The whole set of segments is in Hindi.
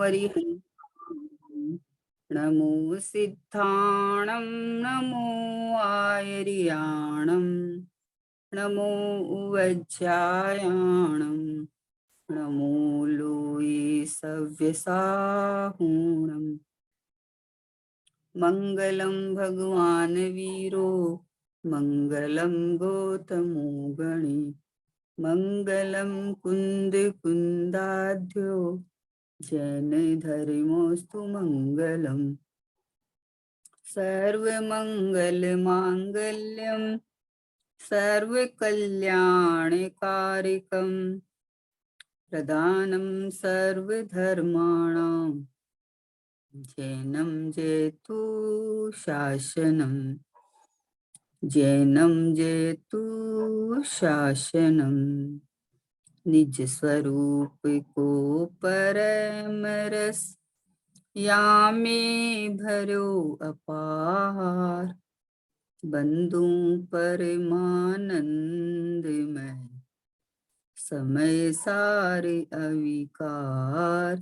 वरिहंसां नमो सिद्धाणं नमो आयर्याणं नमो उवज्जायाणं नमो लोये सव्यसाहूणम् मंगलम भगवान वीरो मंगलम गौतमो गणे मंगलम कुंद कुंदाध्यो जैन धर्मोस्तु मंगलम सर्वमंगल मांगल्यम सर्वकल्याणकारिकम प्रदानं सर्वधर्माणां जैनं जेतु शासनम् जैनं जेतु शासनम् निज स्वरूप को परम रस यामे भरो अपार बंधु परमानंदमय समय सारे अविकार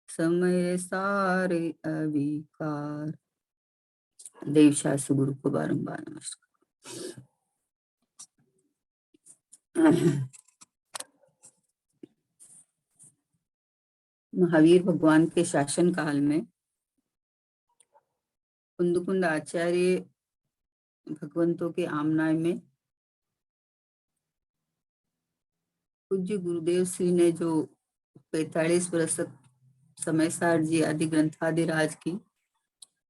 समय सारे अविकार। देवशास्त्र गुरु को बारंबार नमस्कार। महावीर भगवान के शासन काल में कुंद आचार्य भगवंतों के आमनाय में पूज्य गुरुदेव श्री ने जो 45 वर्ष समय सार जी आदि ग्रंथादिराज की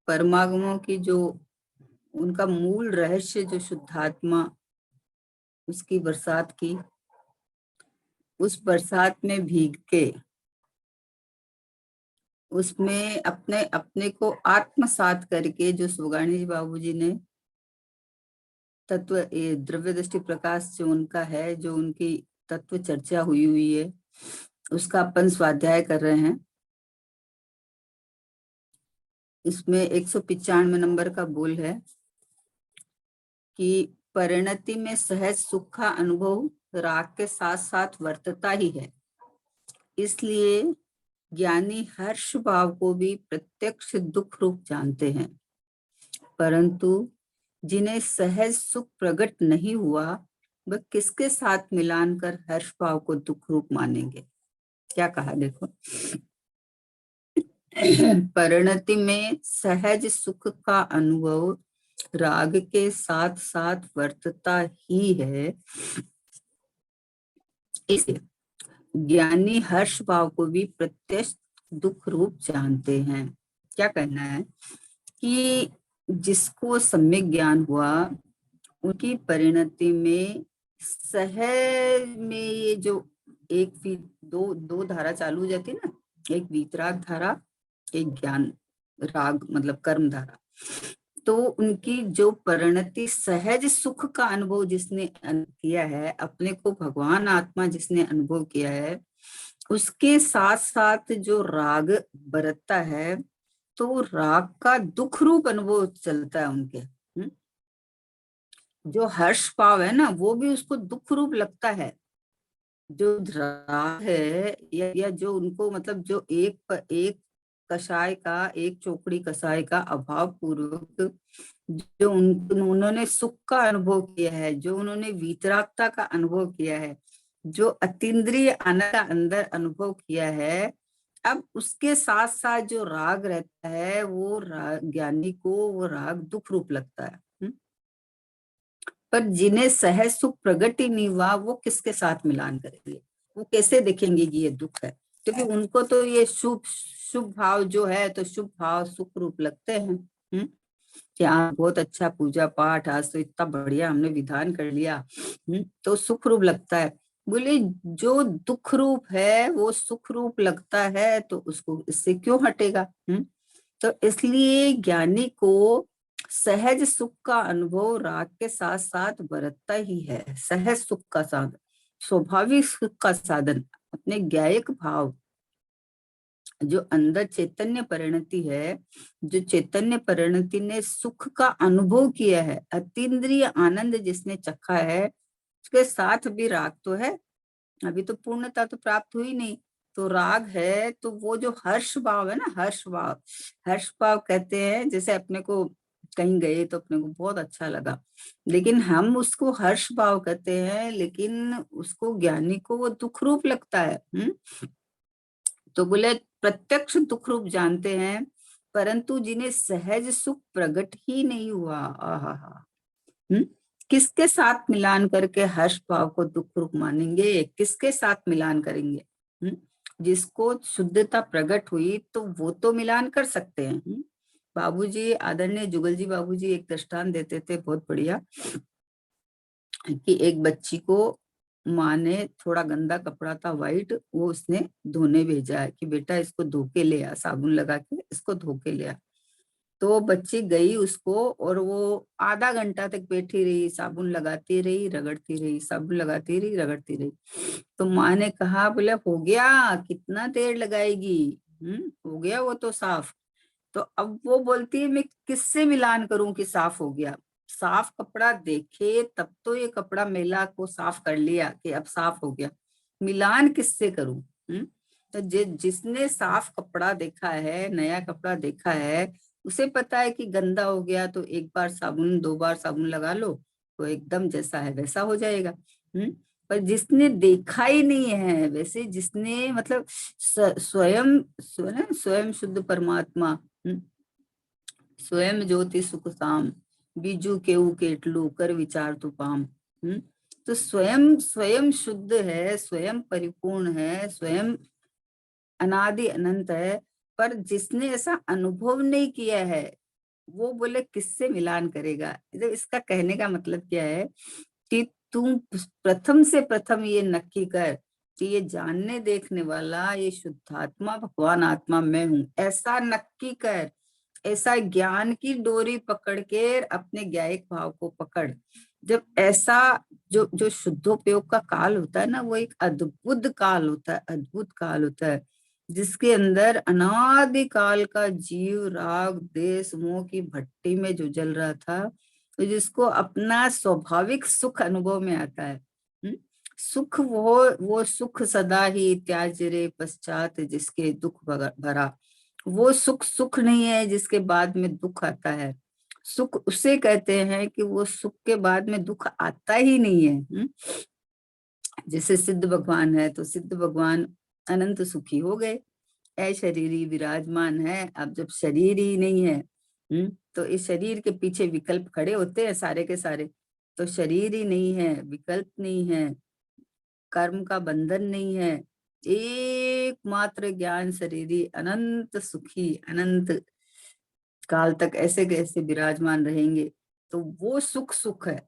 परमागमों की जो उनका मूल रहस्य जो शुद्धात्मा उसकी बरसात की, उस बरसात में भीग के उसमें अपने अपने को आत्मसात करके जो सुगाणी जी बाबूजी ने तत्व द्रव्य दृष्टि प्रकाश जो उनका है, जो उनकी तत्व चर्चा हुई है, उसका अपन स्वाध्याय कर रहे हैं। इसमें 195 नंबर का बोल है कि परिणति में सहज सुख का अनुभव राग के साथ साथ वर्तता ही है, इसलिए ज्ञानी हर्ष भाव को भी प्रत्यक्ष दुख रूप जानते हैं, परंतु जिन्हें सहज सुख प्रकट नहीं हुआ वह किसके साथ मिलान कर हर्ष भाव को दुख रूप मानेंगे। क्या कहा देखो, परिणति में सहज सुख का अनुभव राग के साथ साथ वर्तता ही है, इसलिए ज्ञानी हर्ष भाव को भी प्रत्यक्ष दुख रूप जानते हैं। क्या कहना है कि जिसको सम्यक ज्ञान हुआ उनकी परिणति में सहज में ये जो एक दो धारा चालू हो जाती है ना, एक वीतराग धारा, एक ज्ञान राग मतलब कर्म धारा, तो उनकी जो परिणति सहज सुख का अनुभव जिसने किया है, अपने को भगवान आत्मा जिसने अनुभव किया है, उसके साथ साथ जो राग बरतता है तो राग का दुख रूप अनुभव चलता है उनके। जो हर्ष भाव है ना वो भी उसको दुख रूप लगता है। जो राग है या जो उनको मतलब जो एक कषाय का, एक चोकड़ी कषाय का अभाव पूर्वक जो उन्होंने सुख का अनुभव किया है, जो उन्होंने वीतरागता का अनुभव किया है, जो अतीन्द्रिय आनंद का अंदर अनुभव किया है, अब उसके साथ साथ जो राग रहता है वो ज्ञानी को वो राग दुख रूप लगता है। पर जिन्हें सहज सुख प्रकट ही नहीं हुआ वो किसके साथ मिलान करेंगे, वो कैसे देखेंगे कि ये दुख है, क्योंकि उनको तो ये शुभ भाव जो है तो शुभ भाव सुख रूप लगते हैं। कि हाँ बहुत अच्छा पूजा पाठ, आज तो इतना बढ़िया हमने विधान कर लिया, तो सुख रूप लगता है। बोले जो दुख रूप है वो सुख रूप लगता है तो उसको इससे क्यों हटेगा। तो इसलिए ज्ञानी को सहज सुख का अनुभव राग के साथ साथ बरतता ही है। सहज सुख का साधन, स्वाभाविक सुख का साधन, अपने ज्ञायक भाव जो अंदर चैतन्य परिणति है, जो चैतन्य परिणति ने सुख का अनुभव किया है, अतीन्द्रिय आनंद जिसने चखा है, उसके साथ भी राग तो है, अभी तो पूर्णता तो प्राप्त हुई नहीं, तो राग है तो वो जो हर्ष भाव है ना, हर्ष भाव कहते हैं। जैसे अपने को कहीं गए तो अपने को बहुत अच्छा लगा, लेकिन हम उसको हर्ष भाव कहते हैं, लेकिन उसको ज्ञानी को वो दुख रूप लगता है। तो बोले प्रत्यक्ष दुख रूप जानते हैं, परंतु जिन्हें सहज सुख प्रकट ही नहीं हुआ, आहा, किसके साथ मिलान करके हर्ष भाव को दुख रूप मानेंगे, किसके साथ मिलान करेंगे? जिसको शुद्धता प्रकट हुई तो वो तो मिलान कर सकते हैं। बाबूजी, आदरणीय जुगल जी बाबूजी एक दृष्टांत देते थे बहुत बढ़िया, कि एक बच्ची को माँ ने थोड़ा गंदा कपड़ा था व्हाइट, वो उसने धोने भेजा है कि बेटा इसको धो के ले आ, साबुन लगा के इसको धो के ले आ। तो बच्ची गई उसको, और वो आधा घंटा तक बैठी रही, साबुन लगाती रही, रगड़ती रही, साबुन लगाती रही, रगड़ती रही। तो माँ ने कहा, बोले हो गया, कितना देर लगाएगी, हो गया वो तो साफ। तो अब वो बोलती है, मैं किससे मिलान करूं कि साफ हो गया? साफ कपड़ा देखे तब तो ये कपड़ा मेला को साफ कर लिया कि अब साफ हो गया, मिलान किससे करूं? तो जिसने साफ कपड़ा देखा है, नया कपड़ा देखा है, उसे पता है कि गंदा हो गया तो एक बार साबुन, दो बार साबुन लगा लो तो एकदम जैसा है वैसा हो जाएगा। पर जिसने देखा ही नहीं है, वैसे जिसने मतलब स्वयं स्वयं शुद्ध परमात्मा, स्वयं ज्योति सुख साम, बीजू केऊ केटलू कर विचार तू पाम। तो स्वयं स्वयं शुद्ध है, स्वयं परिपूर्ण है, स्वयं अनादि अनंत है, पर जिसने ऐसा अनुभव नहीं किया है, वो बोले किससे मिलान करेगा? तो इसका कहने का मतलब क्या है कि तू प्रथम से प्रथम ये नक्की कर कि ये जानने देखने वाला, ये शुद्धात्मा भगवान आत्मा मैं हूं, ऐसा नक्की कर। ऐसा ज्ञान की डोरी पकड़ के अपने ज्ञायिक भाव को पकड़। जब ऐसा जो जो शुद्धोपयोग का काल होता है ना, वो एक अद्भुत काल होता है, अद्भुत काल होता है, जिसके अंदर अनादि काल का जीव राग देश मोह की भट्टी में जो जल रहा था, तो जिसको अपना स्वाभाविक सुख अनुभव में आता है। सुख वो सुख सदा ही त्याज रे पश्चात जिसके दुख भरा। वो सुख सुख नहीं है जिसके बाद में दुख आता है। सुख उसे कहते हैं कि वो सुख के बाद में दुख आता ही नहीं है। जैसे सिद्ध भगवान है तो सिद्ध भगवान अनंत सुखी हो गए, ऐ शरीरी विराजमान है। अब जब शरीर ही नहीं है, तो इस शरीर के पीछे विकल्प खड़े होते हैं सारे के सारे। तो शरीर ही नहीं है, विकल्प नहीं है, कर्म का बंधन नहीं है, एकमात्र ज्ञान शरीरी अनंत सुखी, अनंत काल तक ऐसे कैसे विराजमान रहेंगे। तो वो सुख सुख है।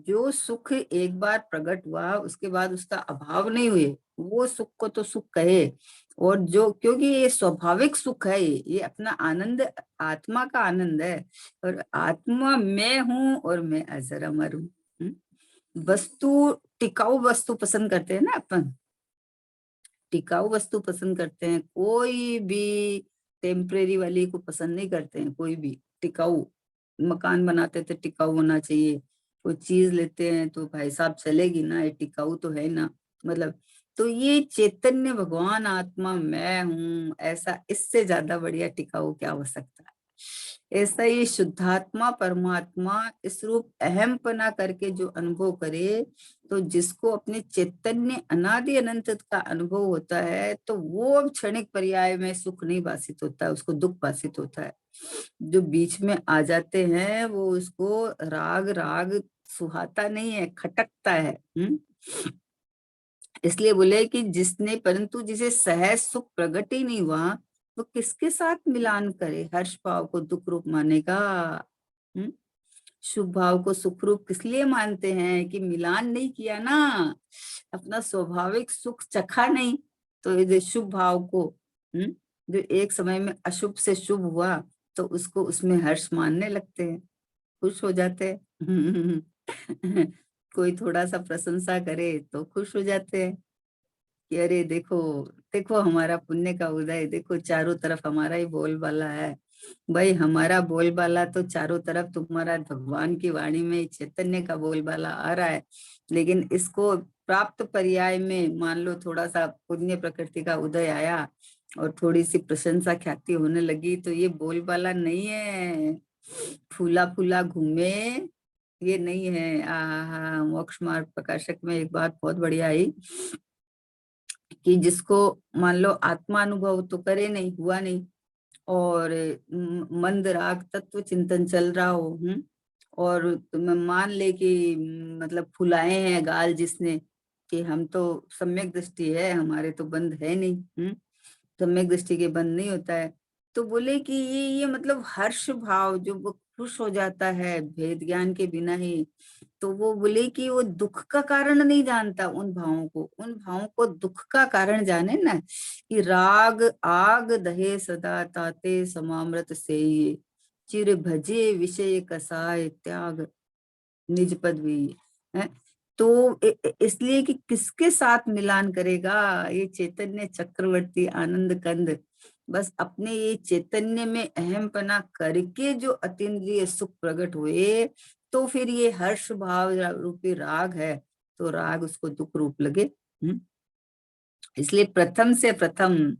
जो सुख एक बार प्रकट हुआ उसके बाद उसका अभाव नहीं हुए, वो सुख को तो सुख कहे। और जो, क्योंकि ये स्वाभाविक सुख है, ये अपना आनंद, आत्मा का आनंद है। और आत्मा मैं हूं और मैं अजर अमर हूं। वस्तु, टिकाऊ वस्तु पसंद करते हैं ना अपन, टिकाऊ वस्तु पसंद करते हैं, कोई भी टेम्परेरी वाली को पसंद नहीं करते हैं। कोई भी टिकाऊ, मकान बनाते थे टिकाऊ होना चाहिए, कोई चीज लेते हैं तो भाई साहब चलेगी ना, ये टिकाऊ तो है ना, मतलब। तो ये चैतन्य भगवान आत्मा मैं हूँ, ऐसा इससे ज्यादा बढ़िया टिकाऊ क्या हो सकता है? ऐसा ही शुद्धात्मा परमात्मा इस रूप अहमपना करके जो अनुभव करे, तो जिसको अपने चैतन्य अनादि अनंत का अनुभव होता है, तो वो क्षणिक पर्याय में सुख नहीं भाषित होता है, उसको दुख भाषित होता है। जो बीच में आ जाते हैं वो उसको राग राग सुहाता नहीं है, खटकता है। इसलिए बोले कि जिसने, परंतु जिसे सहज सुख प्रकट ही नहीं हुआ, वो किसके साथ मिलान करे? हर्ष भाव को दुख रूप मानेगा। शुभ भाव को सुख रूप किस लिए मानते हैं? कि मिलान नहीं किया ना, अपना स्वाभाविक सुख चखा नहीं। तो ये शुभ भाव को, जो एक समय में अशुभ से शुभ हुआ, तो उसको उसमें हर्ष मानने लगते हैं, खुश हो जाते हैं। कोई थोड़ा सा प्रशंसा करे तो खुश हो जाते हैं कि अरे देखो, देखो हमारा पुण्य का उदय, देखो चारों तरफ हमारा ही बोलबाला है। भाई हमारा बोलबाला तो चारों तरफ तुम्हारा भगवान की वाणी में चैतन्य का बोलबाला आ रहा है, लेकिन इसको प्राप्त पर्याय में मान लो थोड़ा सा पुण्य प्रकृति का उदय आया और थोड़ी सी प्रशंसा ख्याति होने लगी, तो ये बोलबाला नहीं है, फूला फूला घूमे, ये नहीं है। आहा, मोक्ष मार्ग प्रकाशक में एक बात बहुत बढ़िया आई कि जिसको मान लो आत्मा अनुभव तो करे नहीं, हुआ नहीं, और मंद राग तत्व चिंतन चल रहा हो, और तुम्हें मान ले कि मतलब फुलाए हैं गाल जिसने, कि हम तो सम्यक दृष्टि है, हमारे तो बंद है नहीं, सम्यक दृष्टि के बंद नहीं होता है। तो बोले कि ये मतलब हर्ष भाव जो वो खुश हो जाता है भेद ज्ञान के बिना ही, तो वो बोले कि वो दुख का कारण नहीं जानता उन भावों को, उन भावों को दुख का कारण जाने ना, कि राग आग दहे सदा ताते समामृत से ये चिर भजे विषय कसाय त्याग निज पद भी है। तो इसलिए कि किसके साथ मिलान करेगा ये चैतन्य चक्रवर्ती आनंद कंद, बस अपने ये चैतन्य में अहमपना करके जो अतीन्द्रिय सुख प्रकट हुए, तो फिर ये हर्ष भाव रूपी राग है, तो राग उसको दुख रूप लगे। इसलिए प्रथम से प्रथम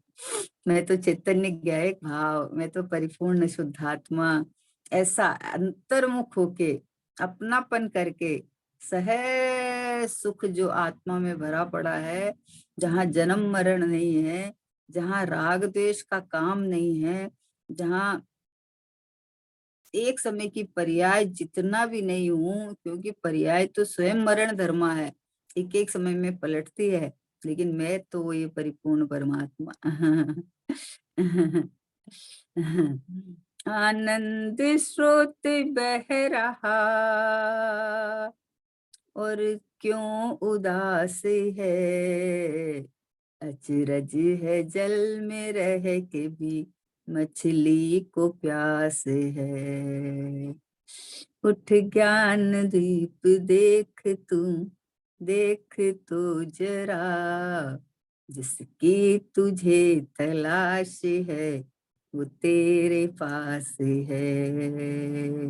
मैं तो चैतन्य ज्ञायक भाव, मैं तो परिपूर्ण शुद्धात्मा, ऐसा अंतर्मुख होके अपनापन करके सहज सुख जो आत्मा में भरा पड़ा है, जहाँ जन्म मरण नहीं है, जहाँ राग द्वेष का काम नहीं है, जहाँ एक समय की पर्याय जितना भी नहीं हूं, क्योंकि पर्याय तो स्वयं मरण धर्मा है, एक एक समय में पलटती है, लेकिन मैं तो ये परिपूर्ण परमात्मा आनंद स्रोत बह रहा और क्यों उदास है, अचरज है जल में रह के भी मछली को प्यास है। उठ ज्ञान दीप देख तू जरा, जिसकी तुझे तलाश है वो तेरे पास है।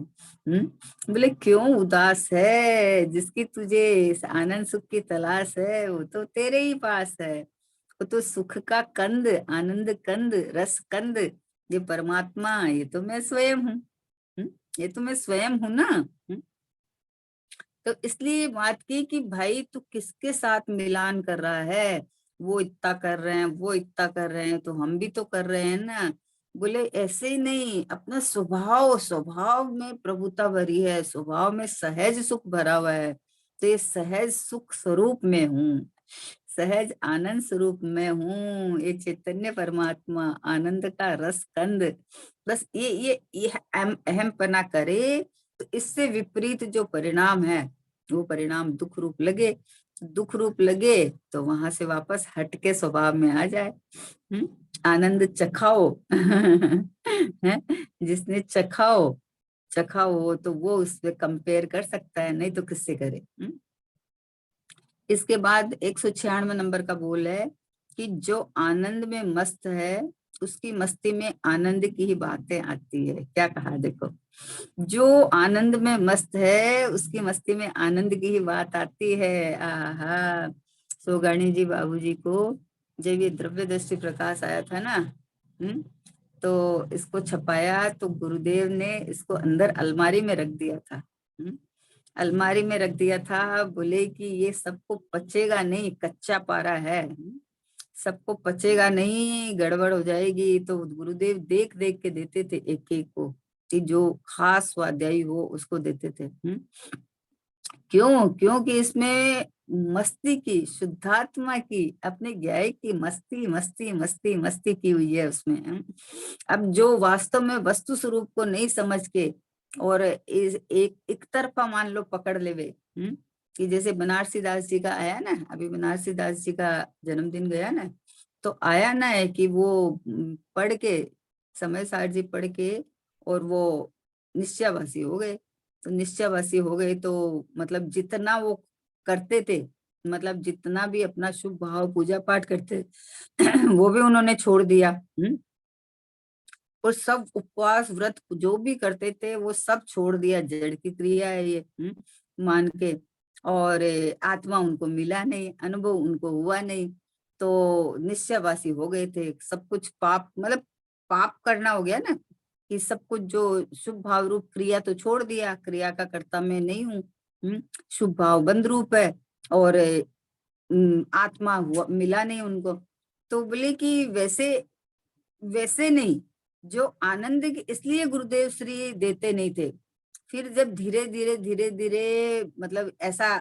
बोले क्यों उदास है, जिसकी तुझे इस आनंद सुख की तलाश है वो तो तेरे ही पास है, वो तो सुख का कंद, आनंद कंद, रस कंद, ये परमात्मा, ये तो मैं स्वयं हूँ। ये तो मैं स्वयं हूँ ना। तो इसलिए बात की कि भाई तू किसके साथ मिलान कर रहा है, वो इतना कर रहे हैं, वो इतना कर रहे हैं, तो हम भी तो कर रहे हैं ना। बोले ऐसे ही नहीं, अपना स्वभाव, स्वभाव में प्रभुता भरी है, स्वभाव में सहज सुख भरा हुआ है, तो ये सहज सुख स्वरूप में हूँ, सहज आनंद स्वरूप में हूँ, ये चैतन्य परमात्मा आनंद का रस कंद, बस ये अहम पना करे, तो इससे विपरीत जो परिणाम है वो परिणाम दुख रूप लगे, दुख रूप लगे तो वहां से वापस हट के स्वभाव में आ जाए। आनंद चखाओ है, जिसने चखाओ चखाओ हो तो वो उससे कंपेयर कर सकता है, नहीं तो किससे करे। इसके बाद 196 नंबर का बोल है कि जो आनंद में मस्त है उसकी मस्ती में आनंद की ही बातें आती है। क्या कहा देखो, जो आनंद में मस्त है उसकी मस्ती में आनंद की ही बात आती है। आहा, सोगाणी जी बाबूजी को जब ये द्रव्य दृष्टि प्रकाश आया था ना, तो इसको छपाया तो गुरुदेव ने इसको अंदर अलमारी में रख दिया था। अलमारी में रख दिया था, बोले कि ये सबको पचेगा नहीं, कच्चा पारा है, सबको पचेगा नहीं, गड़बड़ हो जाएगी, तो गुरुदेव देख देख के देते थे एक एक को, कि जो खास स्वाध्यायी हो उसको देते थे। क्यों? क्योंकि इसमें मस्ती की, शुद्धात्मा की, अपने ज्ञाय की मस्ती मस्ती मस्ती मस्ती की हुई है उसमें। अब जो वास्तव में वस्तु स्वरूप को नहीं समझ के और एक तरफा मान लो पकड़ लेवे, कि जैसे बनारसी दास जी का आया ना, अभी बनारसी दास जी का जन्मदिन गया ना, तो आया ना है कि वो पढ़ के, समय सार जी पढ़ के और वो निश्चयवासी हो गए, तो निश्चयवासी हो गए तो मतलब जितना वो करते थे, मतलब जितना भी अपना शुभ भाव पूजा पाठ करते वो भी उन्होंने छोड़ दिया। और सब उपवास व्रत जो भी करते थे वो सब छोड़ दिया, जड़ की क्रिया है ये, मान के। और आत्मा उनको मिला नहीं, अनुभव उनको हुआ नहीं, तो निश्चयवासी हो गए थे। सब कुछ पाप, मतलब पाप करना हो गया ना, कि सब कुछ जो शुभ भाव रूप क्रिया तो छोड़ दिया, क्रिया का कर्ता मैं नहीं हूँ। शुभ भाव बंद रूप है, और आत्मा हुआ मिला नहीं उनको। तो बोले कि वैसे वैसे नहीं, जो आनंद इसलिए गुरुदेव श्री देते नहीं थे। फिर जब धीरे धीरे मतलब ऐसा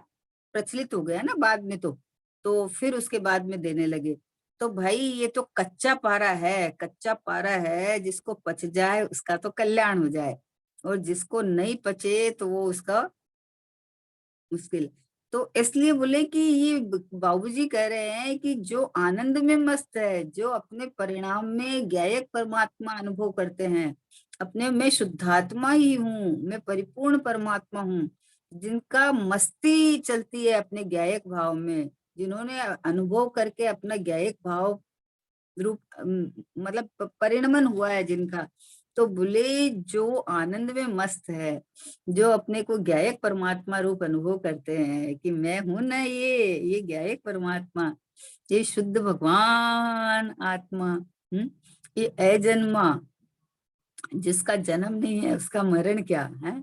प्रचलित हो गया ना बाद में, तो फिर उसके बाद में देने लगे। तो भाई ये तो कच्चा पारा है, कच्चा पारा है, जिसको पच जाए उसका तो कल्याण हो जाए, और जिसको नहीं पचे तो वो उसका मुश्किल। तो इसलिए बोले कि ये बाबूजी कह रहे हैं कि जो आनंद में मस्त है, जो अपने परिणाम में ज्ञायक परमात्मा अनुभव करते हैं, अपने मैं शुद्धात्मा ही हूँ, मैं परिपूर्ण परमात्मा हूँ, जिनका मस्ती चलती है अपने ज्ञायक भाव में, जिन्होंने अनुभव करके अपना ज्ञायक भाव रूप मतलब परिणमन हुआ है जिनका, तो बोले जो आनंद में मस्त है, जो अपने को ज्ञायक परमात्मा रूप अनुभव करते हैं कि मैं हूं ना, ये ज्ञायक परमात्मा, ये शुद्ध भगवान आत्मा, ये अजन्मा, जिसका जन्म नहीं है उसका मरण क्या है,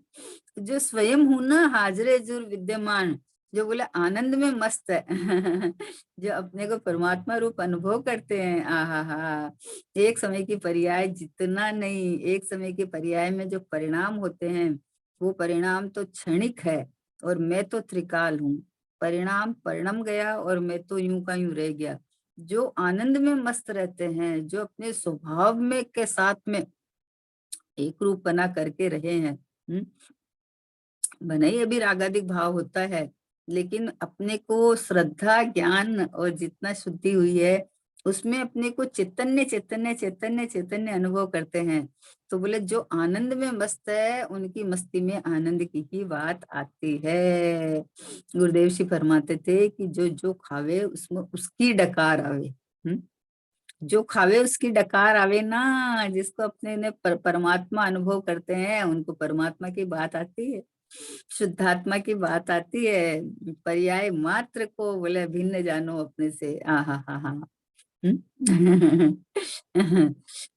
जो स्वयं हूं ना, हाजरे जुर विद्यमान, जो बोले आनंद में मस्त है जो अपने को परमात्मा रूप अनुभव करते हैं। आहा हा, एक समय की पर्याय जितना नहीं, एक समय के पर्याय में जो परिणाम होते हैं, वो परिणाम तो क्षणिक है, और मैं तो त्रिकाल हूँ। परिणाम परिणम गया और मैं तो यूं का यूं रह गया। जो आनंद में मस्त रहते हैं, जो अपने स्वभाव में के साथ में एक रूप बना करके रहे हैं, भले ही अभी रागादिक भाव होता है, लेकिन अपने को श्रद्धा ज्ञान और जितना शुद्धि हुई है, उसमें अपने को चैतन्य चैतन्य चैतन्य चैतन्य अनुभव करते हैं। तो बोले जो आनंद में मस्त है, उनकी मस्ती में आनंद की ही बात आती है। गुरुदेव जी फरमाते थे कि जो जो खावे उसमें उसकी डकार आवे। जो खावे उसकी डकार आवे ना, जिसको अपने ने परमात्मा अनुभव करते हैं, उनको परमात्मा की बात आती है, शुद्धात्मा की बात आती है। पर्याय मात्र को बोले भिन्न जानो अपने से। आहा हा हा।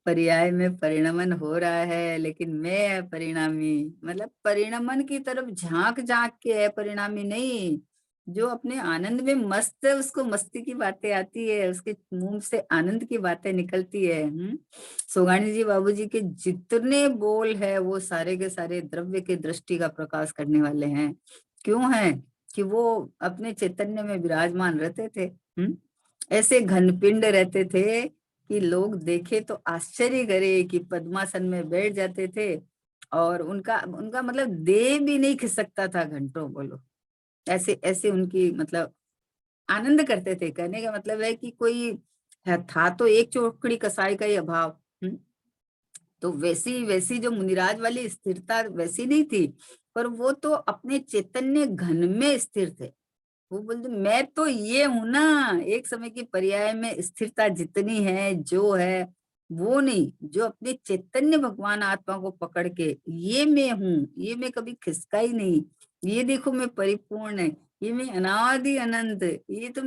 पर्याय में परिणमन हो रहा है, लेकिन मैं परिणामी, मतलब परिणमन की तरफ झांक झांक के है, परिणामी नहीं। जो अपने आनंद में मस्त है, उसको मस्ती की बातें आती है, उसके मुंह से आनंद की बातें निकलती है। सोगानी जी बाबूजी के जितने बोल है, वो सारे के सारे द्रव्य के दृष्टि का प्रकाश करने वाले हैं। क्यों है कि वो अपने चैतन्य में विराजमान रहते थे। ऐसे घनपिंड रहते थे कि लोग देखे तो आश्चर्य करे, कि पद्मासन में बैठ जाते थे, और उनका उनका मतलब देह भी नहीं खिसकता था घंटों, बोलो। ऐसे ऐसे उनकी मतलब आनंद करते थे। कहने का मतलब है कि कोई था तो एक चौकड़ी कसाई का ही अभाव। तो वैसी वैसी जो मुनिराज वाली स्थिरता वैसी नहीं थी, पर वो तो अपने चैतन्य घन में स्थिर थे। वो बोलते मैं तो ये हूं ना। एक समय की पर्याय में स्थिरता जितनी है, जो है वो नहीं, जो अपने चैतन्य भगवान आत्मा को पकड़ के ये मैं हूँ, ये मैं कभी खिसका ही नहीं, ये देखो मैं परिपूर्ण है, ये मैं अनादि अनंत, ये तो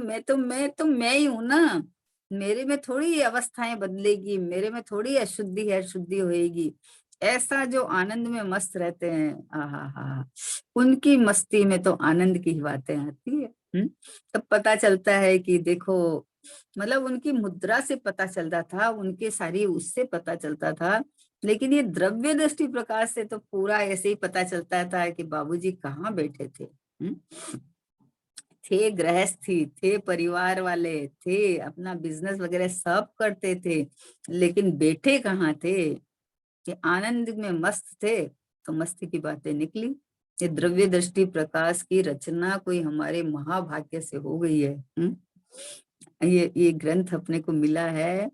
मैं ही हूं ना। मेरे में थोड़ी ये अवस्थाएं बदलेगी, मेरे में थोड़ी अशुद्धि है शुद्धि होएगी। ऐसा जो आनंद में मस्त रहते हैं, आहा हा, उनकी मस्ती में तो आनंद की ही बातें आती है। तब पता चलता है कि देखो, मतलब उनकी मुद्रा से पता चलता था, उनके सारी उससे पता चलता था। लेकिन ये द्रव्य दृष्टि प्रकाश से तो पूरा ऐसे ही पता चलता था कि बाबूजी कहाँ बैठे थे। थे गृहस्थी, थे परिवार वाले, थे अपना बिजनेस वगैरह सब करते थे, लेकिन बैठे कहाँ थे, कि आनंद में मस्त थे। तो मस्ती की बातें निकली। ये द्रव्य दृष्टि प्रकाश की रचना कोई हमारे महाभाग्य से हो गई है। ये ग्रंथ अपने को मिला है।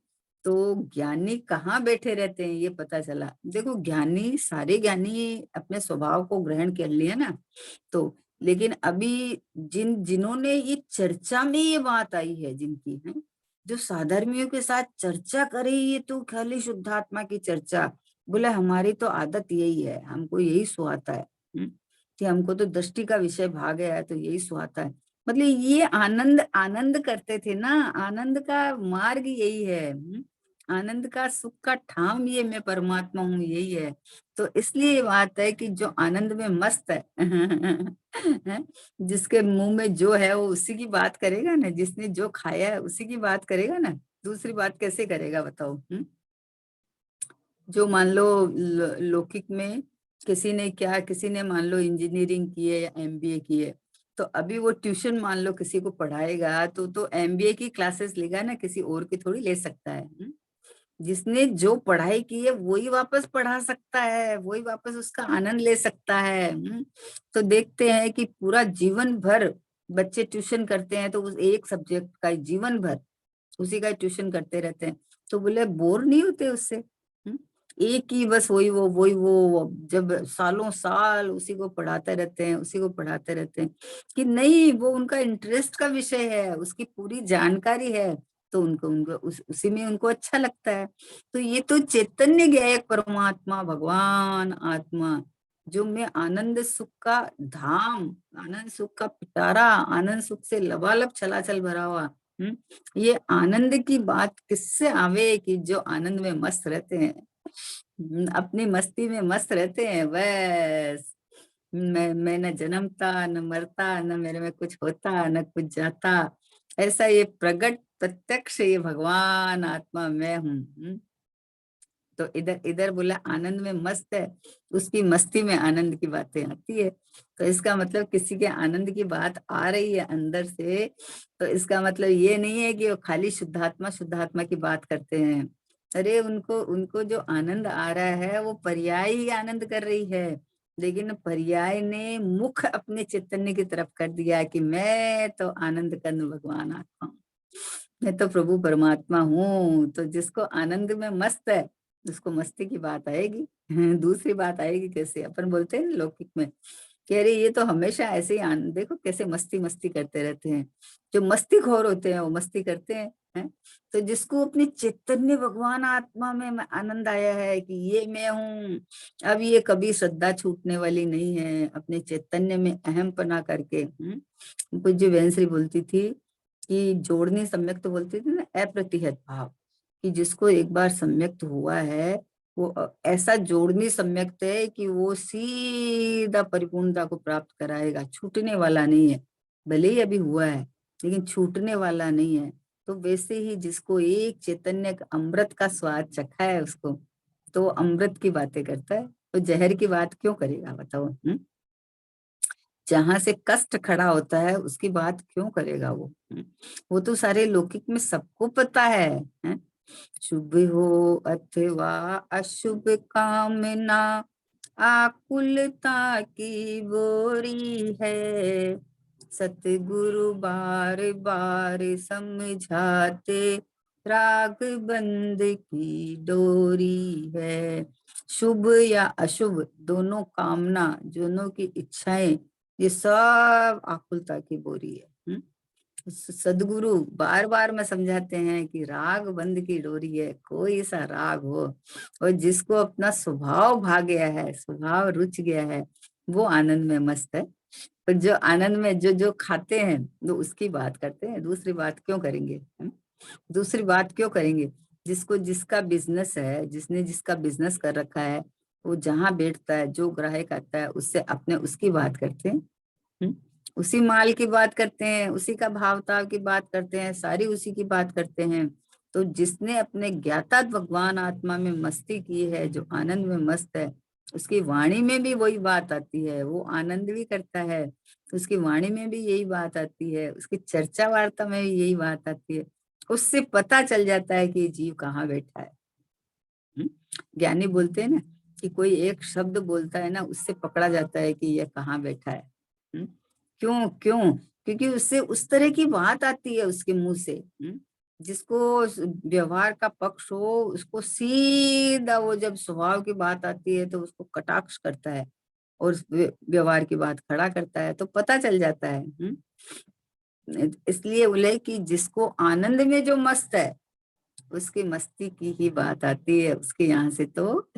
तो ज्ञानी कहाँ बैठे रहते हैं ये पता चला। देखो ज्ञानी, सारे ज्ञानी अपने स्वभाव को ग्रहण कर लिए ना, तो लेकिन अभी जिन्होंने ये चर्चा में ये बात आई है, जिनकी है, जो साधर्मियों के साथ चर्चा करे, ये तो खाली शुद्धात्मा की चर्चा, बोले हमारी तो आदत यही है, हमको यही सुहाता है। कि हमको तो दृष्टि का विषय भा गया है तो यही सुहाता है। मतलब ये आनंद आनंद करते थे ना, आनंद का मार्ग यही है। आनंद का सुख का ठाम ये मैं परमात्मा हूँ, यही है। तो इसलिए ये बात है कि जो आनंद में मस्त है हैं? जिसके मुंह में जो है वो उसी की बात करेगा ना, जिसने जो खाया है उसी की बात करेगा ना, दूसरी बात कैसे करेगा बताओ। जो मान लो लौकिक में किसी ने मान लो इंजीनियरिंग की है या एमबीए की है, तो अभी वो ट्यूशन मान लो किसी को पढ़ाएगा तो एमबीए की क्लासेस लेगा ना, किसी और की थोड़ी ले सकता है। जिसने जो पढ़ाई की है वही वापस पढ़ा सकता है, वही वापस उसका आनंद ले सकता है। तो देखते हैं कि पूरा जीवन भर बच्चे ट्यूशन करते हैं, तो उस एक सब्जेक्ट का ही जीवन भर उसी का ट्यूशन करते रहते हैं, तो बोले बोर नहीं होते उससे। एक ही बस वही वो जब सालों साल उसी को पढ़ाते रहते हैं, उसी को पढ़ाते रहते हैं, कि नहीं वो उनका इंटरेस्ट का विषय है, उसकी पूरी जानकारी है, तो उनको उनको उसी में उनको अच्छा लगता है। तो ये तो चैतन्य गया एक परमात्मा भगवान आत्मा, जो मैं आनंद सुख का धाम, आनंद सुख का पिटारा, आनंद सुख से लबालब छलाछल भरा हुआ। ये आनंद की बात किससे आवे कि जो आनंद में मस्त रहते हैं, अपनी मस्ती में मस्त रहते हैं बस। मैं न जन्मता न मरता, न मेरे में कुछ होता न कुछ जाता, ऐसा ये प्रगट प्रत्यक्ष ये भगवान आत्मा मैं हूँ। तो इधर इधर बोला आनंद में मस्त है, उसकी मस्ती में आनंद की बातें आती है। तो इसका मतलब किसी के आनंद की बात आ रही है अंदर से, तो इसका मतलब ये नहीं है कि वो खाली शुद्धात्मा की बात करते हैं। अरे उनको उनको जो आनंद आ रहा है वो पर्याय ही आनंद कर रही है, लेकिन पर्याय ने मुख अपने चैतन्य की तरफ कर दिया कि मैं तो आनंद कंद भगवान आत्मा हूँ, मैं तो प्रभु परमात्मा हूँ। तो जिसको आनंद में मस्त है उसको मस्ती की बात आएगी। दूसरी बात आएगी कैसे, अपन बोलते हैं ना लौकिक में कि अरे ये तो हमेशा ऐसे ही आनंद, देखो कैसे मस्ती मस्ती करते रहते हैं। जो मस्ती खोर होते हैं वो मस्ती करते हैं। तो जिसको अपने चैतन्य भगवान आत्मा में आनंद आया है कि ये मैं हूँ, अब ये कभी श्रद्धा छूटने वाली नहीं है, अपने चैतन्य में अहम पना करके। पूज्य बहन बोलती थी कि जोड़नी सम्यक्त बोलती थी ना, अप्रतिहत भाव, कि जिसको एक बार सम्यक्त हुआ है वो ऐसा जोड़नी सम्यक्त है कि वो सीधा परिपूर्णता को प्राप्त कराएगा, छूटने वाला नहीं है। भले ही अभी हुआ है लेकिन छूटने वाला नहीं है। तो वैसे ही जिसको एक चैतन्य का अमृत का स्वाद चखा है उसको, तो वो अमृत की बातें करता है, तो जहर की बात क्यों करेगा बताओ। जहां से कष्ट खड़ा होता है उसकी बात क्यों करेगा वो। वो तो सारे लौकिक में सबको पता है? शुभ हो अथवा अशुभ कामना आकुलता की बोरी है, सतगुरु बार बार समझाते राग बंद की डोरी है। शुभ या अशुभ दोनों कामना, दोनों की इच्छाएं, ये सब आकुलता की बोरी है। सदगुरु बार बार में समझाते हैं कि राग बंद की डोरी है, कोई सा राग हो, और जिसको अपना स्वभाव भा गया है, स्वभाव रुच गया है, वो आनंद में मस्त है। तो जो आनंद में जो जो खाते हैं वो उसकी बात करते हैं, दूसरी बात क्यों करेंगे। दूसरी बात क्यों करेंगे। जिसको जिसका बिजनेस है, जिसने जिसका बिजनेस कर रखा है, वो जहां बैठता है जो ग्राहक आता है उससे अपने उसकी बात करते हैं। उसी माल की बात करते हैं, उसी का भाव ताव की बात करते हैं, सारी उसी की बात करते हैं। तो जिसने अपने ज्ञाता भगवान आत्मा में मस्ती की है, जो आनंद में मस्त है, उसकी वाणी में भी वही बात आती है, वो आनंद भी करता है, उसकी वाणी में भी यही बात आती है, उसकी चर्चा वार्ता में भी यही बात आती है। उससे पता चल जाता है कि ये जीव कहाँ बैठा है। ज्ञानी बोलते हैं ना कि कोई एक शब्द बोलता है ना, उससे पकड़ा जाता है कि ये कहाँ बैठा है। क्यों क्यों, क्योंकि उससे उस तरह की बात आती है उसके मुंह से। जिसको व्यवहार का पक्ष हो उसको सीधा, वो जब स्वभाव की बात आती है तो उसको कटाक्ष करता है और व्यवहार की बात खड़ा करता है, तो पता चल जाता है। इसलिए बोले कि जिसको आनंद में जो मस्त है उसकी मस्ती की ही बात आती है, उसके यहाँ से तो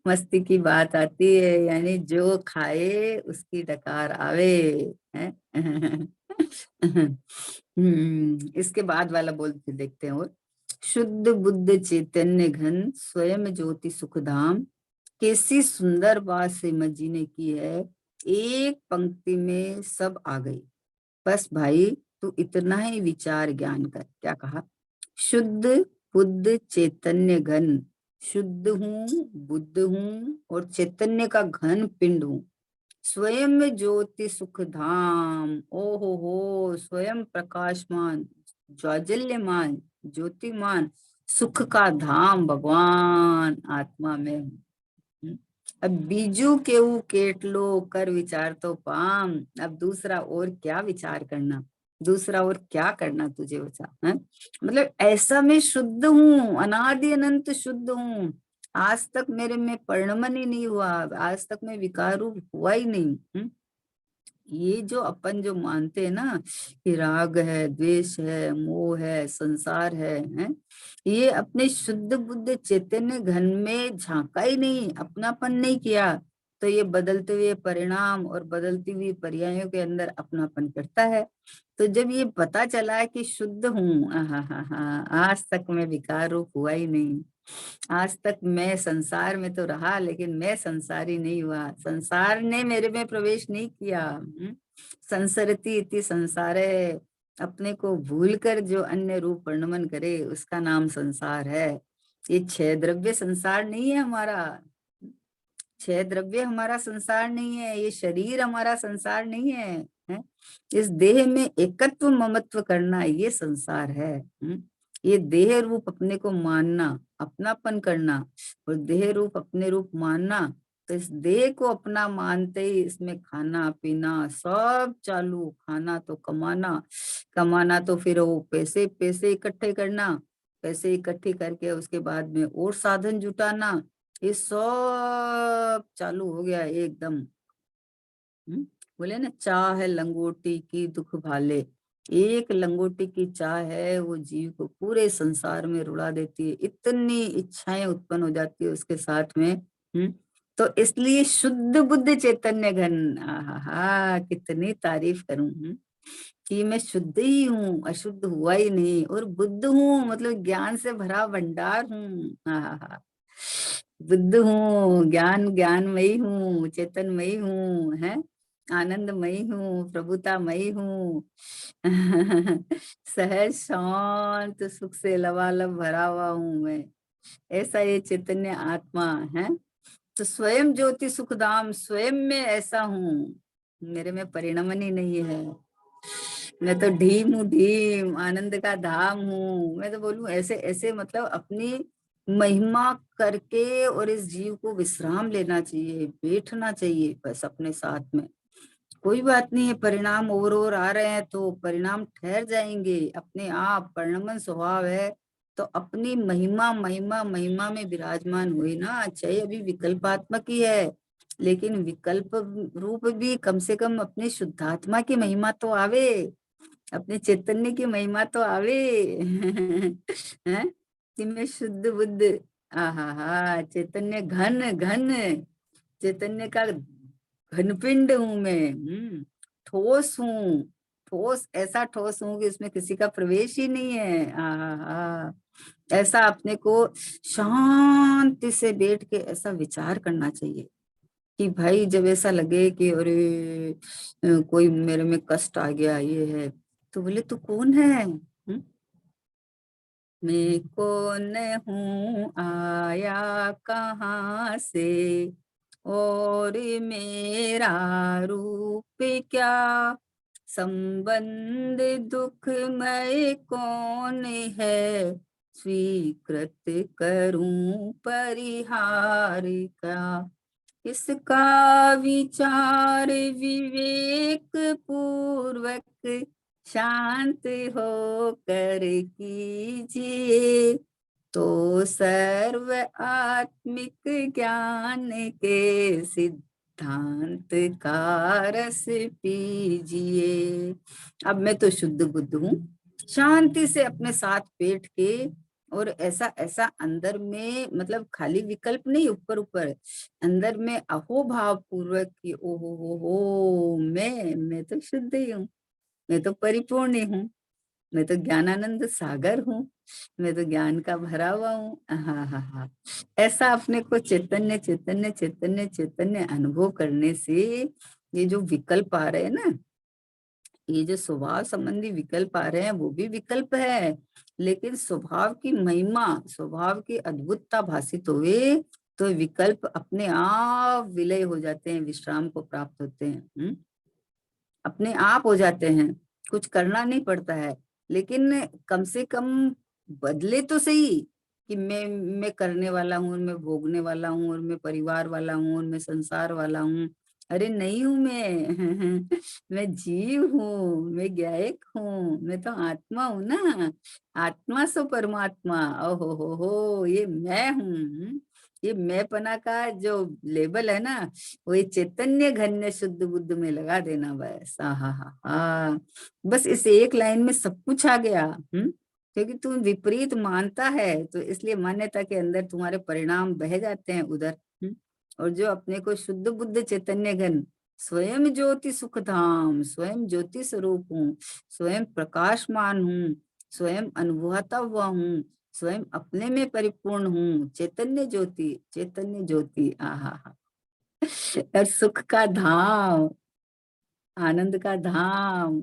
मस्ती की बात आती है, यानी जो खाए उसकी डकार आवे है। इसके बाद वाला बोलते देखते हैं। और शुद्ध बुद्ध चैतन्य घन स्वयं ज्योति सुखधाम, कैसी सुंदर बात श्रीमद जी ने की है, एक पंक्ति में सब आ गई। बस भाई तू इतना ही विचार ज्ञान कर। क्या कहा? शुद्ध बुद्ध चैतन्य घन, शुद्ध हूँ, बुद्ध हूँ और चैतन्य का घन पिंड हूँ, स्वयं ज्योति सुख धाम, ओ हो, स्वयं प्रकाशमान, ज्वाजल्यमान, ज्योतिमान, सुख का धाम भगवान आत्मा में हूँ। अब बीजू केऊ केटलो कर विचार तो पाम। अब दूसरा और क्या विचार करना, दूसरा और क्या करना तुझे बचा है? मतलब ऐसा मैं शुद्ध हूँ, अनादि अनंत शुद्ध हूँ, आज तक मेरे में परिणमन ही नहीं हुआ, आज तक मैं विकार रूप हुआ ही नहीं। ये जो अपन जो मानते हैं ना कि राग है, द्वेष है, मोह है, संसार है? ये अपने शुद्ध बुद्ध चैतन्य घन में झांका ही नहीं, अपनापन नहीं किया, तो ये बदलते हुए परिणाम और बदलती हुई पर्यायों के अंदर अपनापन करता है। तो जब ये पता चला कि शुद्ध हूँ, आज तक मैं विकार रूप हुआ ही नहीं, आज तक मैं संसार में तो रहा लेकिन मैं संसारी नहीं हुआ, संसार ने मेरे में प्रवेश नहीं किया। संसरती इति संसारे, अपने को भूलकर जो अन्य रूप वर्णन करे उसका नाम संसार है। ये छह द्रव्य संसार नहीं है हमारा, छह द्रव्य हमारा संसार नहीं है, ये शरीर हमारा संसार नहीं है? इस देह में एकत्व ममत्व करना ये संसार है। ये देह रूप अपने को मानना, अपनापन करना और देह रूप अपने रूप मानना, तो इस देह को अपना मानते ही इसमें खाना पीना सब चालू, खाना तो कमाना, कमाना तो फिर वो पैसे पैसे इकट्ठे करना, पैसे इकट्ठे करके उसके बाद में और साधन जुटाना, ये सब चालू हो गया एकदम। बोले ना, चाह है लंगोटी की दुख भाले, एक लंगोटी की चाह है वो जीव को पूरे संसार में रुला देती है, इतनी इच्छाएं उत्पन्न हो जाती है उसके साथ में। तो इसलिए शुद्ध बुद्ध चैतन्य घन, आहा कितनी तारीफ करूं कि मैं शुद्ध ही हूँ, अशुद्ध हुआ ही नहीं, और बुद्ध हूँ मतलब ज्ञान से भरा भंडार हूँ। आहा, बुद्ध हूँ, ज्ञानमयी हूँ, चेतनमयी हूँ, है आनंदमयी हूँ, प्रभुतामयी हूँ। सहज शांत सुख से लबालब भरा हुआ हूँ मैं, ऐसा ये चैतन्य आत्मा है। तो स्वयं ज्योति सुखधाम, स्वयं में ऐसा हूँ, मेरे में परिणमन ही नहीं है। मैं तो ढीम हूँ, ढीम आनंद का धाम हूँ। मैं तो बोलूं ऐसे ऐसे, मतलब अपनी महिमा करके और इस जीव को विश्राम लेना चाहिए, बैठना चाहिए बस अपने साथ में। कोई बात नहीं है, परिणाम और आ रहे हैं तो परिणाम ठहर जाएंगे अपने आप, परिणमन स्वभाव है। तो अपनी महिमा महिमा महिमा में विराजमान हुई ना, चाहे अभी विकल्पात्मक ही है, लेकिन विकल्प रूप भी कम से कम अपने शुद्धात्मा की महिमा तो आवे, अपने चैतन्य की महिमा तो आवे। हैं कि मैं शुद्ध बुद्ध, आहा चैतन्य घन घन, चैतन्य का घनपिंड हूं मैं। ठोस हूँ, ठोस ऐसा ठोस हूँ कि उसमें किसी का प्रवेश ही नहीं है। आहा, ऐसा अपने को शांति से बैठ के ऐसा विचार करना चाहिए कि भाई जब ऐसा लगे कि अरे कोई मेरे में कष्ट आ गया ये है, तो बोले तू कौन है? मैं कौन हूँ, आया कहाँ से, और मेरा रूप क्या, संबंध दुखमय कौन है, स्वीकृत करूं परिहार का, इसका विचार विवेक पूर्वक शांत हो कर कीजिए, तो सर्व आत्मिक ज्ञान के सिद्धांत का रस पीजिए। अब मैं तो शुद्ध बुद्ध हूँ, शांति से अपने साथ बैठ के और ऐसा ऐसा अंदर में मतलब खाली विकल्प नहीं, ऊपर ऊपर अंदर में अहो भाव पूर्वक कि ओ हो, मैं तो शुद्ध ही हूँ, मैं तो परिपूर्ण ही हूँ, मैं तो ज्ञानानंद सागर हूँ, मैं तो ज्ञान का भरा हुआ हूँ। हाँ हाँ हाँ, ऐसा अपने को चैतन्य चैतन्य चैतन्य चैतन्य अनुभव करने से ये जो विकल्प आ रहे हैं ना, ये जो स्वभाव संबंधी विकल्प आ रहे हैं वो भी विकल्प है, लेकिन स्वभाव की महिमा, स्वभाव की अद्भुतता भासित हुए तो विकल्प अपने आप विलय हो जाते हैं, विश्राम को प्राप्त होते हैं। अपने आप हो जाते हैं, कुछ करना नहीं पड़ता है। लेकिन कम से कम बदले तो सही कि मैं करने वाला हूँ और मैं भोगने वाला हूँ और मैं परिवार वाला हूँ और मैं संसार वाला हूँ। अरे नहीं हूँ मैं मैं जीव हूँ, मैं गायक हूँ, मैं तो आत्मा हूँ ना, आत्मा सो परमात्मा। ओहो हो, ये मैं हूँ। ये मैंपना का जो लेबल है ना, वो ये चैतन्य घन्य शुद्ध बुद्ध में लगा देना बस। हा, बस इस एक लाइन में सब कुछ आ गया। क्योंकि तू विपरीत मानता है तो इसलिए मान्यता के अंदर तुम्हारे परिणाम बह जाते हैं उधर। और जो अपने को शुद्ध बुद्ध चैतन्य घन, स्वयं ज्योति सुख धाम, स्वयं ज्योति स्वरूप हूँ, स्वयं प्रकाशमान हूँ, स्वयं अनुभवता हुआ हूँ, स्वयं अपने में परिपूर्ण हूँ, चैतन्य ज्योति, चैतन्य ज्योति। आहा, और सुख का धाम, आनंद का धाम,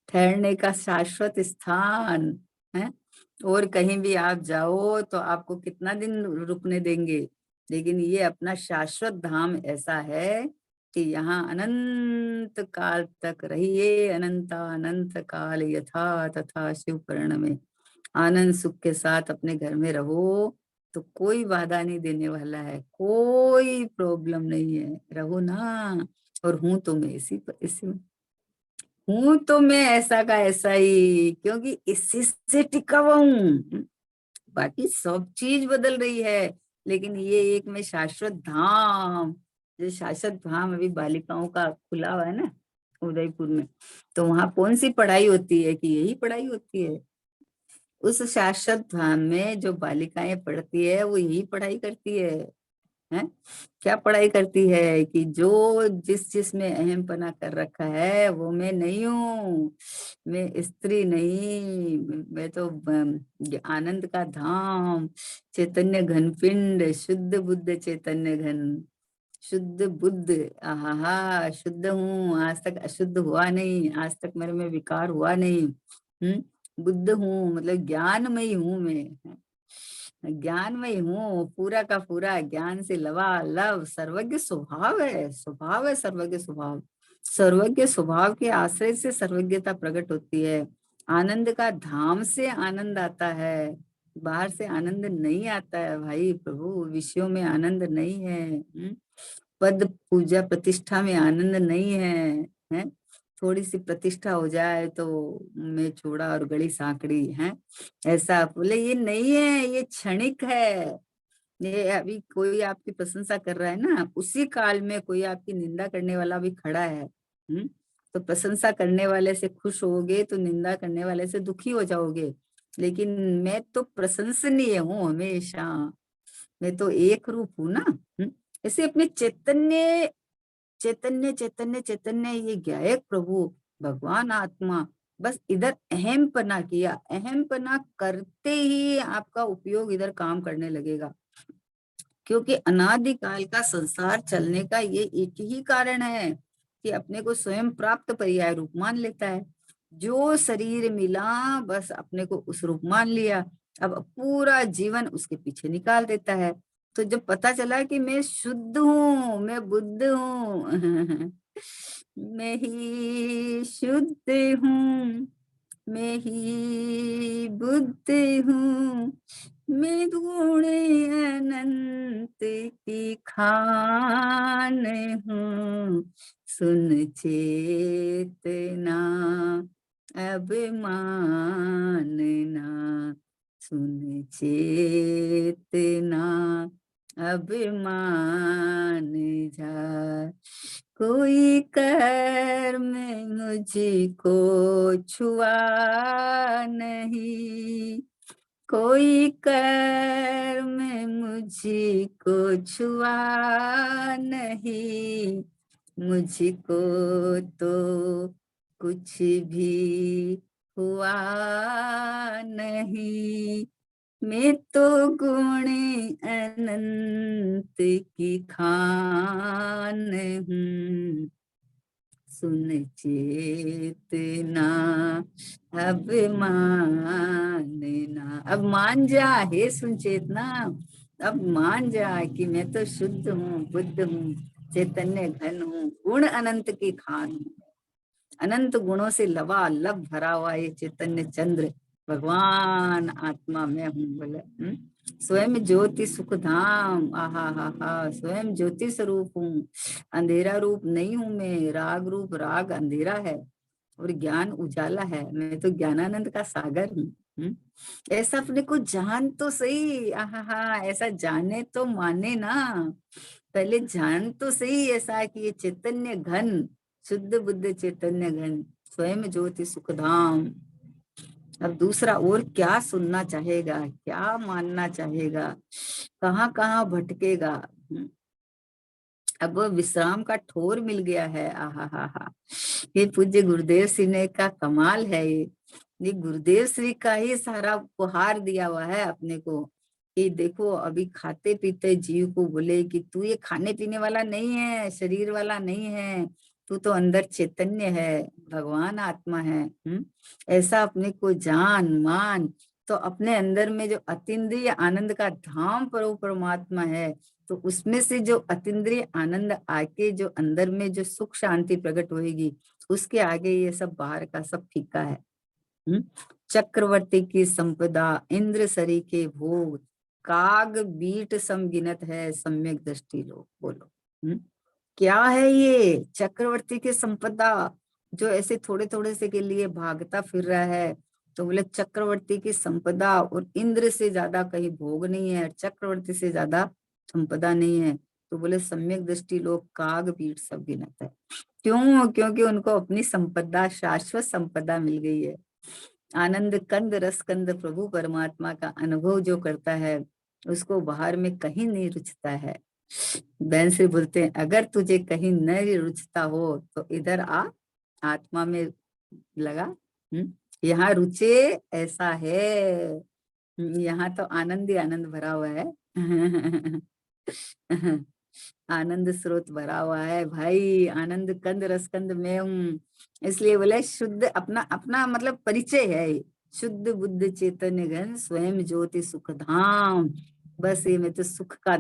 ठहरने का शाश्वत स्थान है। और कहीं भी आप जाओ तो आपको कितना दिन रुकने देंगे, लेकिन ये अपना शाश्वत धाम ऐसा है कि यहाँ अनंत काल तक रहिए, अनंता अनंत काल यथा तथा शिव पर्ण में आनंद सुख के साथ अपने घर में रहो, तो कोई बाधा नहीं देने वाला है, कोई प्रॉब्लम नहीं है, रहो ना। और हूं तो मैं इसी हूं तो मैं ऐसा का ऐसा ही, क्योंकि इसी से टिका हुआ हूँ। बाकी सब चीज बदल रही है, लेकिन ये एक में शाश्वत धाम, जो शाश्वत धाम अभी बालिकाओं का खुला हुआ है ना उदयपुर में, तो वहां कौन सी पढ़ाई होती है कि यही पढ़ाई होती है। उस शाश्वत धाम में जो बालिकाएं पढ़ती है वो यही पढ़ाई करती है? क्या पढ़ाई करती है कि जो जिस जिसमें अहमपना कर रखा है वो मैं नहीं हूँ, मैं स्त्री नहीं, मैं तो आनंद का धाम, चैतन्य घन पिंड, शुद्ध बुद्ध चैतन्य घन, शुद्ध बुद्ध। आहा, शुद्ध हूँ, आज तक अशुद्ध हुआ नहीं, आज तक मेरे में विकार हुआ नहीं। बुद्ध हूँ मतलब ज्ञानमयी हूँ मैं, ज्ञानमयी हूँ, पूरा का पूरा ज्ञान से लबालब, सर्वज्ञ स्वभाव है, स्वभाव है सर्वज्ञ स्वभाव। सर्वज्ञ स्वभाव के आश्रय से सर्वज्ञता प्रकट होती है। आनंद का धाम से आनंद आता है, बाहर से आनंद नहीं आता है भाई। प्रभु विषयों में आनंद नहीं है, पद पूजा प्रतिष्ठा में आनंद नहीं है? थोड़ी सी प्रतिष्ठा हो जाए तो मैं छोड़ा और गड़ी सांकड़ी है, ऐसा बोले ये नहीं है, ये क्षणिक है। ये अभी कोई आपकी प्रशंसा कर रहा है ना, उसी काल में कोई आपकी निंदा करने वाला भी खड़ा है। तो प्रशंसा करने वाले से खुश होगे तो निंदा करने वाले से दुखी हो जाओगे। लेकिन मैं तो प्रशंसनीय हूँ हमेशा, मैं तो एक रूप हूँ ना। ऐसे अपने चैतन्य चैतन्य चैतन्य चैतन्य ये गायक प्रभु भगवान आत्मा, बस इधर अहम पना किया, अहम पना करते ही आपका उपयोग इधर काम करने लगेगा। क्योंकि अनादिकाल का संसार चलने का ये एक ही कारण है कि अपने को स्वयं प्राप्त पर्याय रूप मान लेता है। जो शरीर मिला बस अपने को उस रूप मान लिया, अब पूरा जीवन उसके पीछे निकाल देता है। तो जब पता चला कि मैं शुद्ध हूँ, मैं बुद्ध हूँ मैं ही शुद्ध हूँ, मैं ही बुद्ध हूँ, मैं गुण अनंत की खान हूँ, सुन चेतना अब मानना, सुन चेतना अब मान जा, कोई कर्म मुझको छुआ नहीं, कोई कर्म मुझको छुआ नहीं, मुझको तो कुछ भी हुआ नहीं। मैं तो गुण अनंत की खान हूँ, सुन चेतना अब मानना। अब मान जा हे सुन चेतना, अब मान जा कि मैं तो शुद्ध हूँ, बुद्ध हूँ, चैतन्य घन हूँ, गुण अनंत की खान हूँ। अनंत गुणों से लबालब भरा हुआ ये चैतन्य चंद्र भगवान आत्मा में हूँ बोले। स्वयं ज्योति सुख धाम, आहा हा हा, स्वयं ज्योति स्वरूप हूँ, अंधेरा रूप नहीं हूँ मैं। राग रूप, राग अंधेरा है और ज्ञान उजाला है। मैं तो ज्ञानानंद का सागर हूँ। ऐसा अपने को जान तो सही, आहा हा, ऐसा जाने तो माने ना, पहले जान तो सही ऐसा कि ये चैतन्य घन, शुद्ध बुद्ध चैतन्य घन, स्वयं ज्योति सुखधाम। अब दूसरा और क्या सुनना चाहेगा, क्या मानना चाहेगा, कहाँ कहाँ भटकेगा। अब वो विश्राम का ठोर मिल गया है। आहा हा हा, ये पूज्य गुरुदेव श्री ने का कमाल है। ये गुरुदेव श्री का ही सारा उपहार दिया हुआ है अपने को कि देखो अभी खाते पीते जीव को बोले कि तू ये खाने पीने वाला नहीं है, शरीर वाला नहीं है, तू तो अंदर चैतन्य है, भगवान आत्मा है। ऐसा अपने को जान मान, तो अपने अंदर में जो अतीन्द्रिय आनंद का धाम परमात्मा है, तो उसमें से जो अतीन्द्रिय आनंद आके जो अंदर में जो सुख शांति प्रकट होएगी, उसके आगे ये सब बाहर का सब फीका है। चक्रवर्ती की संपदा, इंद्र सरी के भोग, काग बीट समगिनत है, सम्यक दृष्टि लोग। बोलो क्या है ये चक्रवर्ती की संपदा, जो ऐसे थोड़े थोड़े से के लिए भागता फिर रहा है। तो बोले चक्रवर्ती की संपदा, और इंद्र से ज्यादा कहीं भोग नहीं है, चक्रवर्ती से ज्यादा संपदा नहीं है। तो बोले सम्यक दृष्टि लोग काग पीठ सब गिनत है। क्यों? क्योंकि उनको अपनी संपदा, शाश्वत संपदा मिल गई है। आनंद कंद रस कंद प्रभु परमात्मा का अनुभव जो करता है, उसको बाहर में कहीं नहीं रुचता है। बहन से बोलते हैं अगर तुझे कहीं न रुचता हो तो इधर आ, आत्मा में लगा। यहाँ रुचे ऐसा है। यहाँ तो आनंद ही आनंद भरा हुआ है। आनंद स्रोत भरा हुआ है भाई, आनंद कंद रसकंद में हूँ। इसलिए बोले शुद्ध, अपना अपना मतलब परिचय है, शुद्ध बुद्ध चैतन्य घन, स्वयं ज्योति सुख धाम। बस ये मैं तो सुख का